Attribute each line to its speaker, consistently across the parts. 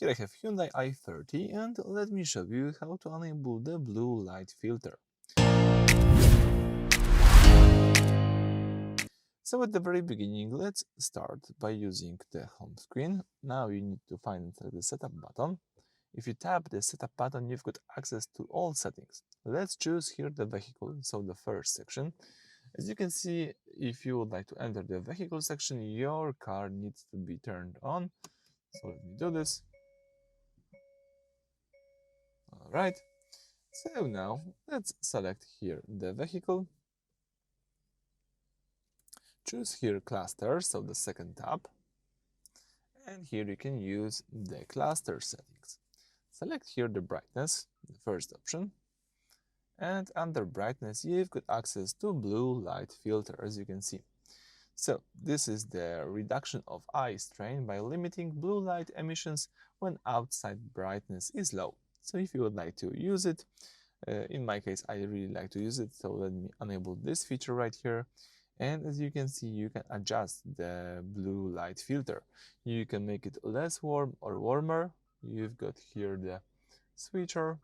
Speaker 1: Here I have Hyundai i30 and let me show you how to enable the blue light filter. So at the very beginning, let's start by using the home screen. Now you need to find the setup button. If you tap the setup button, you've got access to all settings. Let's choose here the vehicle, so the first section. As you can see, if you would like to enter the vehicle section, your car needs to be turned on. So let me do this. All right. So now let's select here the vehicle. Choose here cluster, so the second tab. And here you can use the cluster settings. Select here the brightness, the first option. And under brightness, you've got access to blue light filter, as you can see. So this is the reduction of eye strain by limiting blue light emissions when outside brightness is low. So if you would like to use it, in my case, I really like to use it. So let me enable this feature right here. And as you can see, you can adjust the blue light filter. You can make it less warm or warmer. You've got here the switcher.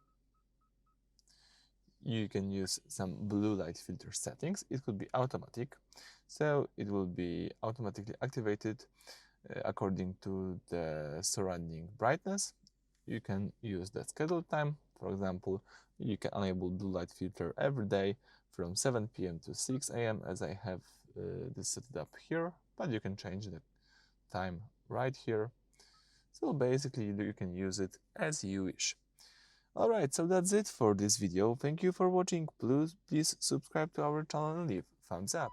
Speaker 1: You can use some blue light filter settings. It could be automatic, so it will be automatically activated according to the surrounding brightness. You can use the schedule time. For example, you can enable blue light filter every day from 7 p.m. to 6 a.m. as I have this set up here, but you can change the time right here. So basically you can use it as you wish. Alright, so that's it for this video. Thank you for watching. Please subscribe to our channel and leave thumbs up.